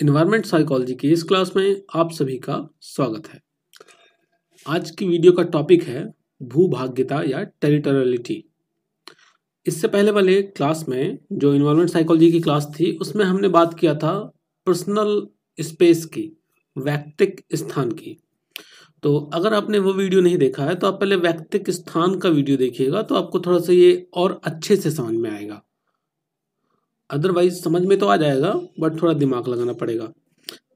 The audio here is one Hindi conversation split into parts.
इन्वायरमेंट साइकोलॉजी की इस क्लास में आप सभी का स्वागत है। आज की वीडियो का टॉपिक है भूभाग्यता या टेरिटोरियलिटी। इससे पहले वाले क्लास में जो इन्वायरमेंट साइकोलॉजी की क्लास थी उसमें हमने बात किया था पर्सनल स्पेस की, वैयक्तिक स्थान की। तो अगर आपने वो वीडियो नहीं देखा है तो आप पहले वैयक्तिक स्थान का वीडियो देखिएगा तो आपको थोड़ा सा ये और अच्छे से समझ में आएगा। अदरवाइज समझ में तो आ जाएगा बट थोड़ा दिमाग लगाना पड़ेगा।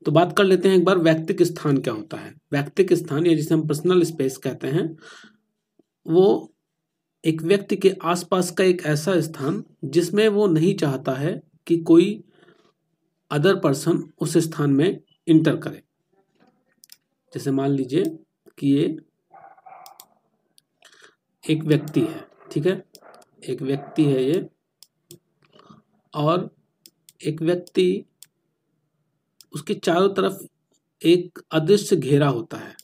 तो बात कर लेते हैं एक बार वैयक्तिक स्थान क्या होता है। वैयक्तिक स्थान या जिसे हम पर्सनल स्पेस कहते हैं वो एक व्यक्ति के आसपास का एक ऐसा स्थान जिसमें वो नहीं चाहता है कि कोई अदर पर्सन उस स्थान में इंटर करे। जैसे मान लीजिए कि ये एक व्यक्ति है, ठीक है, एक व्यक्ति है ये, और एक व्यक्ति उसके चारों तरफ एक अदृश्य घेरा होता है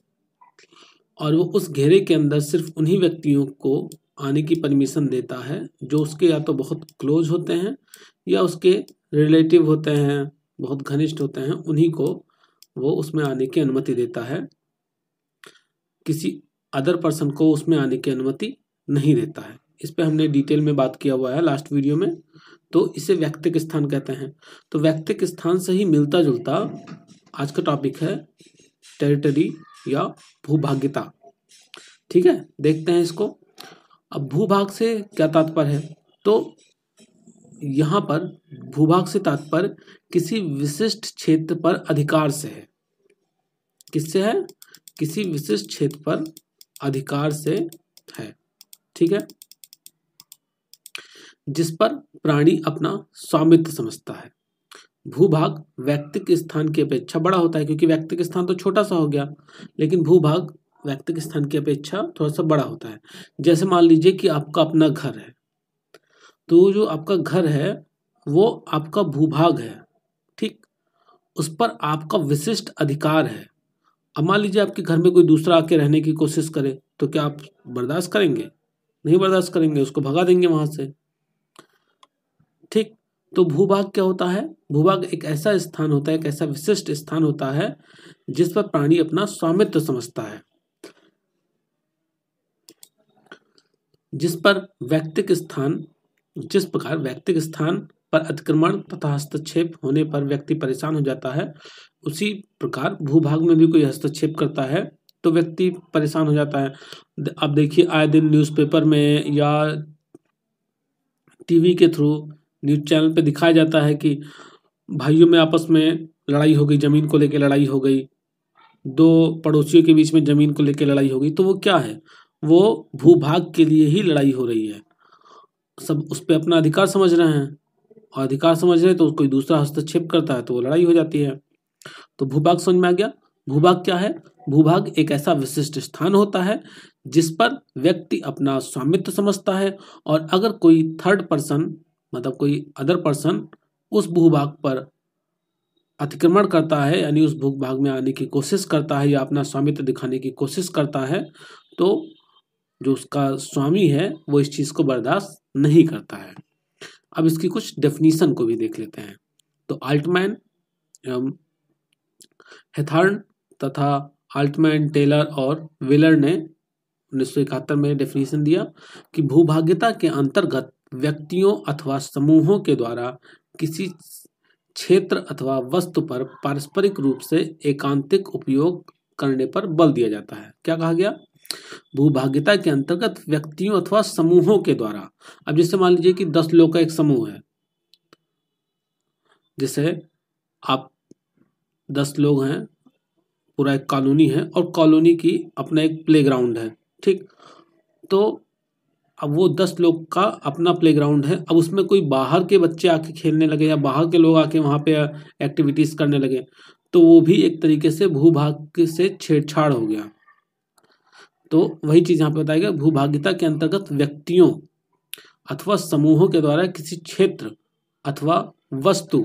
और वो उस घेरे के अंदर सिर्फ उन्हीं व्यक्तियों को आने की परमिशन देता है जो उसके या तो बहुत क्लोज होते हैं या उसके रिलेटिव होते हैं, बहुत घनिष्ठ होते हैं, उन्हीं को वो उसमें आने की अनुमति देता है। किसी अदर पर्सन को उसमें आने की अनुमति नहीं देता है। इस पे हमने डिटेल में बात किया हुआ है लास्ट वीडियो में। तो इसे वैयक्तिक स्थान कहते हैं। तो वैयक्तिक स्थान से ही मिलता जुलता आज का टॉपिक है टेरिटरी या भूभाग्यता। ठीक है, देखते हैं इसको। अब भूभाग से क्या तात्पर्य है? तो यहाँ पर भूभाग से तात्पर्य किसी विशिष्ट क्षेत्र पर अधिकार से है। किससे है? किसी विशिष्ट क्षेत्र पर अधिकार से है, ठीक है, जिस पर प्राणी अपना स्वामित्व समझता है। भूभाग वैयक्तिक स्थान की अपेक्षा बड़ा होता है क्योंकि वैयक्तिक स्थान तो छोटा सा हो गया, लेकिन भूभाग वैयक्तिक स्थान की अपेक्षा थोड़ा सा बड़ा होता है। जैसे मान लीजिए कि आपका अपना घर है, तो जो आपका घर है वो आपका भूभाग है, ठीक, उस पर आपका विशिष्ट अधिकार है। अब मान लीजिए आपके घर में कोई दूसरा आके रहने की कोशिश करे तो क्या आप बर्दाश्त करेंगे? नहीं बर्दाश्त करेंगे, उसको भगा देंगे वहां से, ठीक। तो भूभाग क्या होता है? भूभाग एक ऐसा स्थान होता है, एक ऐसा विशिष्ट स्थान होता है जिस पर प्राणी अपना स्वामित्व समझता है, जिस प्रकार वैयक्तिक स्थान पर अतिक्रमण तथा हस्तक्षेप होने पर व्यक्ति परेशान हो जाता है, उसी प्रकार भूभाग में भी कोई हस्तक्षेप करता है तो व्यक्ति परेशान हो जाता है। अब देखिए आए दिन न्यूज़पेपर में या टीवी के थ्रू न्यूज चैनल पे दिखाया जाता है कि भाइयों में आपस में लड़ाई हो गई, जमीन को लेकर लड़ाई हो गई, दो पड़ोसियों के बीच में जमीन को लेकर लड़ाई हो गई। तो वो क्या है? वो भूभाग के लिए ही लड़ाई हो रही है। सब उस पर अपना अधिकार समझ रहे हैं और अधिकार समझ रहे हैं तो कोई दूसरा हस्तक्षेप करता है तो वो लड़ाई हो जाती है। तो भूभाग समझ में आ गया। भूभाग क्या है? भूभाग एक ऐसा विशिष्ट स्थान होता है जिस पर व्यक्ति अपना स्वामित्व समझता है और अगर कोई थर्ड पर्सन मतलब कोई अदर पर्सन उस भूभाग पर अतिक्रमण करता है यानी उस भूभाग में आने की कोशिश करता है या अपना स्वामित्व दिखाने की कोशिश करता है तो जो उसका स्वामी है वो इस चीज को बर्दाश्त नहीं करता है। अब इसकी कुछ डेफिनेशन को भी देख लेते हैं। तो आल्टमैन एवं हेथार्न तथा आल्टमैन, टेलर और व्हीलर ने 1971 में डेफिनेशन दिया कि भूभाग्यता के अंतर्गत व्यक्तियों अथवा समूहों के द्वारा किसी क्षेत्र अथवा वस्तु पर पारस्परिक रूप से एकांतिक उपयोग करने पर बल दिया जाता है। क्या कहा गया? भूभाग्यता के अंतर्गत व्यक्तियों अथवा समूहों के द्वारा। अब जैसे मान लीजिए कि 10 लोग का एक समूह है, जैसे आप 10 लोग हैं, पूरा एक कॉलोनी है और कॉलोनी की अपना एक प्लेग्राउंड है, ठीक। तो अब वो 10 लोग का अपना प्लेग्राउंड है। अब उसमें कोई बाहर के बच्चे आके खेलने लगे या बाहर के लोग आके वहां पे एक्टिविटीज करने लगे तो वो भी एक तरीके से भूभाग से छेड़छाड़ हो गया। तो वही चीज यहाँ पे बताया गया, भूभाग्यता के अंतर्गत व्यक्तियों अथवा समूहों के द्वारा किसी क्षेत्र अथवा वस्तु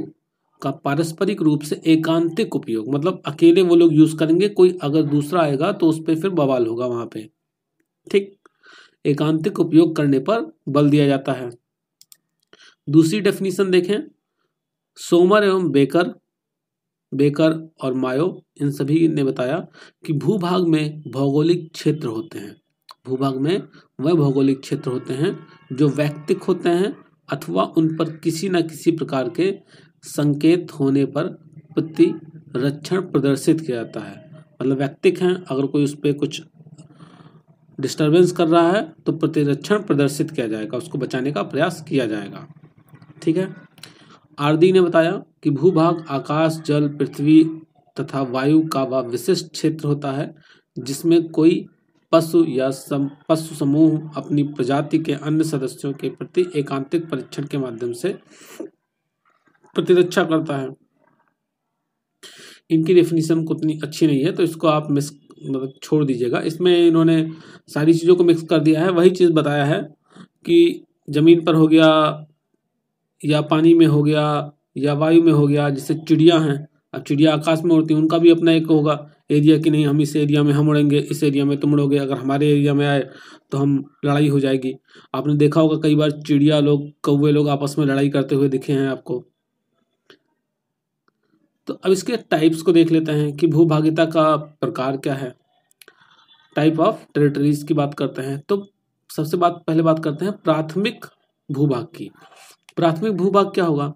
का पारस्परिक रूप से एकांतिक उपयोग, मतलब अकेले वो लोग यूज करेंगे, कोई अगर दूसरा आएगा तो उस पर फिर बवाल होगा वहां पे, ठीक। एकांतिक उपयोग करने पर बल दिया जाता है। दूसरी डेफिनेशन देखें, सोमर एवं बेकर बेकर और मायो इन सभी ने बताया कि भूभाग में भौगोलिक क्षेत्र होते हैं। भूभाग में वह भौगोलिक क्षेत्र होते हैं जो वैयक्तिक होते हैं अथवा उन पर किसी न किसी प्रकार के संकेत होने पर प्रतिरक्षण प्रदर्शित किया जाता है। मतलब वैयक्तिक हैं, अगर कोई उस पर कुछ डिस्टरबेंस कर रहा है तो प्रतिरक्षण प्रदर्शित किया जाएगा, उसको बचाने का प्रयास किया जाएगा। ठीक है। आरदी ने बताया कि भूभाग आकाश, जल, पृथ्वी तथा वायु का वह विशिष्ट क्षेत्र होता है जिसमें कोई पशु या पशु समूह अपनी प्रजाति के अन्य सदस्यों के प्रति एकांतिक परीक्षण के माध्यम से प्रतिरक्षा करता है। इनकी डेफिनेशन उतनी अच्छी नहीं है तो इसको आप मतलब छोड़ दीजिएगा। इसमें इन्होंने सारी चीज़ों को मिक्स कर दिया है। वही चीज़ बताया है कि जमीन पर हो गया या पानी में हो गया या वायु में हो गया। जैसे चिड़िया हैं, अब चिड़िया आकाश में उड़ती हैं, उनका भी अपना एक होगा एरिया कि नहीं हम इस एरिया में हम उड़ेंगे, इस एरिया में तुम उड़ोगे, अगर हमारे एरिया में आए तो हम लड़ाई हो जाएगी। आपने देखा होगा कई बार चिड़िया लोग, कौवे लोग आपस में लड़ाई करते हुए दिखे हैं आपको। तो अब इसके टाइप्स को देख लेते हैं कि भूभागिता का प्रकार क्या है। टाइप ऑफ टेरिटरीज की बात करते हैं तो सबसे पहले बात करते हैं प्राथमिक भूभाग की। प्राथमिक भूभाग क्या होगा?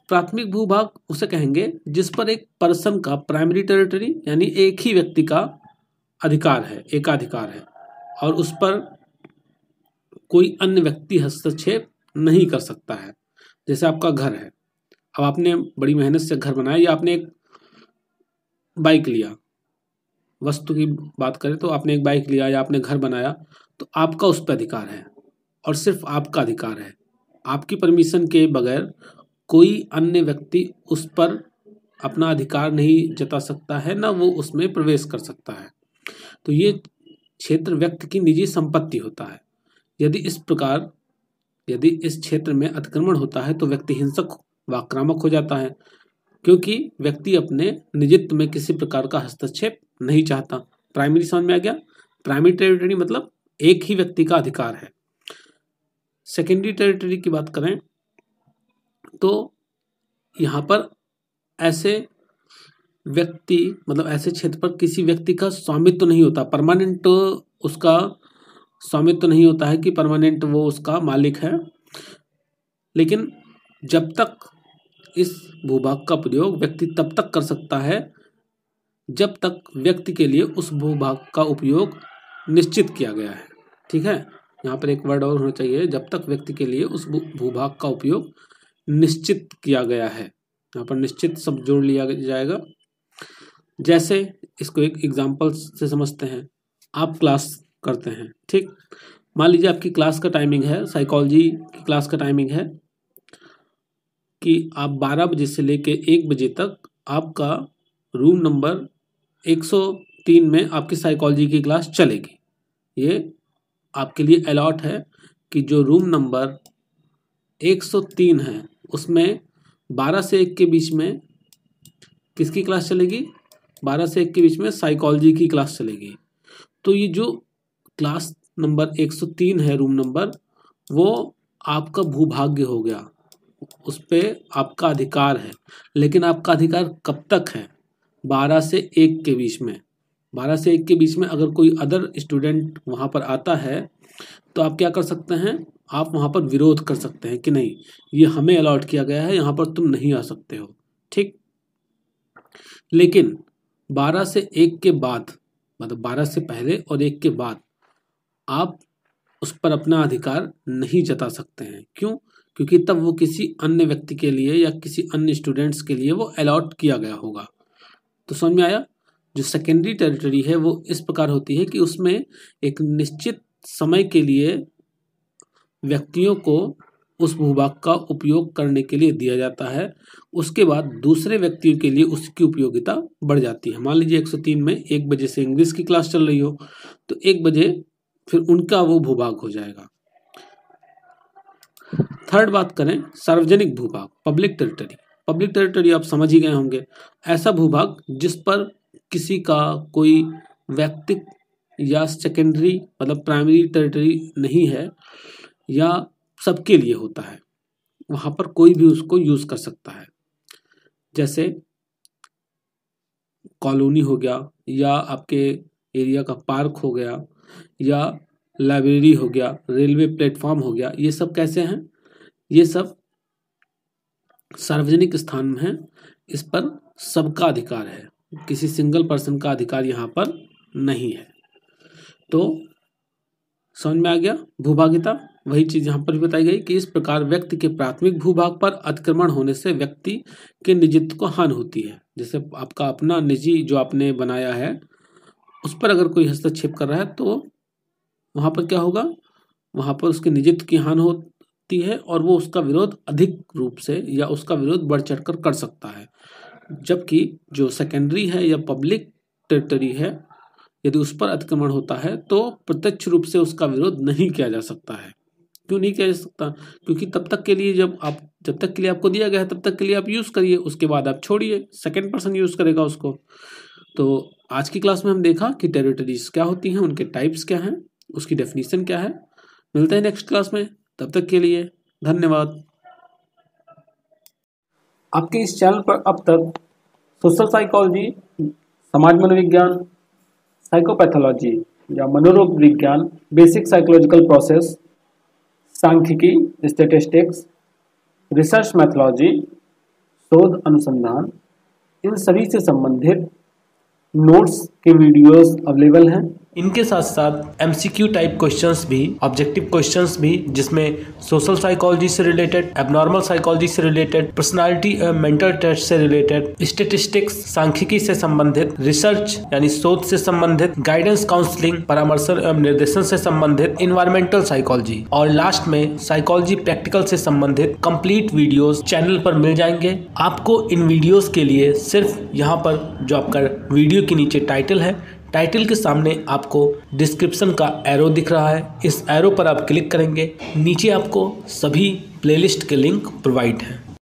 प्राथमिक भूभाग उसे कहेंगे जिस पर एक पर्सन का प्राइमरी टेरिटरी यानी एक ही व्यक्ति का अधिकार है, एकाधिकार है और उस पर कोई अन्य व्यक्ति हस्तक्षेप नहीं कर सकता है। जैसे आपका घर है, अब आपने बड़ी मेहनत से घर बनाया या आपने एक बाइक लिया, वस्तु की बात करें तो आपने एक बाइक लिया या आपने घर बनाया तो आपका उस पर अधिकार है और सिर्फ आपका अधिकार है। आपकी परमिशन के बगैर कोई अन्य व्यक्ति उस पर अपना अधिकार नहीं जता सकता है, ना वो उसमें प्रवेश कर सकता है। तो ये क्षेत्र व्यक्ति की निजी संपत्ति होता है। यदि इस क्षेत्र में अतिक्रमण होता है तो व्यक्ति हिंसक व आक्रामक हो जाता है, क्योंकि व्यक्ति अपने निजित्व में किसी प्रकार का हस्तक्षेप नहीं चाहता। प्राइमरी समझ में आ गया? प्राइमरी टेरिटरी मतलब एक ही व्यक्ति का अधिकार है। सेकेंडरी टेरिटरी की बात करें तो यहाँ पर ऐसे व्यक्ति मतलब ऐसे क्षेत्र पर किसी व्यक्ति का स्वामित्व तो नहीं होता, परमानेंट उसका स्वामित्व तो नहीं होता है कि परमानेंट वो उसका मालिक है। लेकिन जब तक इस भूभाग का प्रयोग व्यक्ति तब तक कर सकता है जब तक व्यक्ति के लिए उस भूभाग का उपयोग निश्चित किया गया है। ठीक है, यहाँ पर एक वर्ड और होना चाहिए, जब तक व्यक्ति के लिए उस भूभाग का उपयोग निश्चित किया गया है। यहाँ पर निश्चित शब्द जोड़ लिया जाएगा। जैसे इसको एक एग्जाम्पल से समझते हैं। आप क्लास करते हैं, ठीक, मान लीजिए आपकी क्लास का टाइमिंग है, साइकोलॉजी की क्लास का टाइमिंग है कि आप 12 बजे से लेके 1 बजे तक आपका रूम नंबर 103 में आपकी साइकोलॉजी की क्लास चलेगी। ये आपके लिए अलॉट है कि जो रूम नंबर 103 है उसमें 12 से 1 के बीच में किसकी क्लास चलेगी? 12 से 1 के बीच में साइकोलॉजी की क्लास चलेगी। तो ये जो क्लास नंबर 103 है, रूम नंबर, वो आपका भूभाग्य हो गया, उस पर आपका अधिकार है। लेकिन आपका अधिकार कब तक है? 12 से 1 के बीच में। 12 से 1 के बीच में अगर कोई अदर स्टूडेंट वहाँ पर आता है तो आप क्या कर सकते हैं? आप वहाँ पर विरोध कर सकते हैं कि नहीं, ये हमें अलॉट किया गया है, यहाँ पर तुम नहीं आ सकते हो। ठीक, लेकिन 12 से 1 के बाद मतलब 12 से पहले और 1 के बाद आप उस पर अपना अधिकार नहीं जता सकते हैं। क्यों? क्योंकि तब वो किसी अन्य व्यक्ति के लिए या किसी अन्य स्टूडेंट्स के लिए वो अलॉट किया गया होगा। तो समझ में आया? जो सेकेंडरी टेरिटरी है वो इस प्रकार होती है कि उसमें एक निश्चित समय के लिए व्यक्तियों को उस भूभाग का उपयोग करने के लिए दिया जाता है। उसके बाद दूसरे व्यक्तियों के लिए उसकी उपयोगिता बढ़ जाती है। मान लीजिए 103 में 1 बजे से इंग्लिश की क्लास चल रही हो तो 1 बजे फिर उनका वो भूभाग हो जाएगा। थर्ड बात करें, सार्वजनिक भूभाग, पब्लिक टेरिटरी। पब्लिक टेरिटरी आप समझ ही गए होंगे, ऐसा भूभाग जिस पर किसी का कोई व्यक्तिक या सेकेंडरी मतलब प्राइमरी टेरिटरी नहीं है या सबके लिए होता है, वहाँ पर कोई भी उसको यूज कर सकता है। जैसे कॉलोनी हो गया, या आपके एरिया का पार्क हो गया, या लाइब्रेरी हो गया, रेलवे प्लेटफॉर्म हो गया, ये सब कैसे हैं? ये सब सार्वजनिक स्थान में है, इस पर सबका अधिकार है, किसी सिंगल पर्सन का अधिकार यहाँ पर नहीं है। तो समझ में आ गया भूभागिता। वही चीज यहाँ पर भी बताई गई कि इस प्रकार व्यक्ति के प्राथमिक भूभाग पर अतिक्रमण होने से व्यक्ति के निजित्व को हानि होती है। जैसे आपका अपना निजी जो आपने बनाया है उस पर अगर कोई हस्तक्षेप कर रहा है तो वहां पर क्या होगा, वहां पर उसके निजित्व की हानि होती है और वो उसका विरोध अधिक रूप से या उसका विरोध बढ़ चढ़कर कर सकता है। जबकि जो सेकेंडरी है या पब्लिक टेरिटरी है, यदि उस पर अतिक्रमण होता है तो प्रत्यक्ष रूप से उसका विरोध नहीं किया जा सकता है। क्यों नहीं किया जा सकता? क्योंकि तब तक के लिए जब तक के लिए आपको दिया गया है तब तक के लिए आप यूज करिए, उसके बाद आप छोड़िए, सेकंड पर्सन यूज करेगा उसको। तो आज की क्लास में हम देखा कि टेरिटरीज क्या होती हैं, उनके टाइप्स क्या हैं, उसकी डेफिनेशन क्या है। मिलते हैं नेक्स्ट क्लास में, तब तक के लिए धन्यवाद। आपके इस चैनल पर अब तक सोशल साइकोलॉजी, समाज मनोविज्ञान, साइकोपैथोलॉजी या मनोरोग विज्ञान, बेसिक साइकोलॉजिकल प्रोसेस, सांख्यिकी, स्टैटिस्टिक्स, रिसर्च मैथोलॉजी, शोध अनुसंधान, इन सभी से संबंधित नोट्स के वीडियोस अवेलेबल हैं। इनके साथ साथ एमसीक्यू टाइप क्वेश्चंस भी, ऑब्जेक्टिव क्वेश्चंस भी, जिसमें सोशल साइकोलॉजी से रिलेटेड, एबनॉर्मल साइकोलॉजी से रिलेटेड, पर्सनालिटी एवं मेंटल टेस्ट से रिलेटेड, स्टैटिस्टिक्स, सांख्यिकी से संबंधित, रिसर्च यानी शोध से संबंधित, गाइडेंस काउंसलिंग, परामर्शन एवं निर्देशन से संबंधित, इन्वायरमेंटल साइकोलॉजी और लास्ट में साइकोलॉजी प्रैक्टिकल से संबंधित कंप्लीट वीडियोस चैनल पर मिल जाएंगे। आपको इन वीडियोस के लिए सिर्फ यहाँ पर जो आपका वीडियो के नीचे टाइटल है, टाइटल के सामने आपको डिस्क्रिप्शन का एरो दिख रहा है, इस एरो पर आप क्लिक करेंगे, नीचे आपको सभी प्लेलिस्ट के लिंक प्रोवाइड हैं।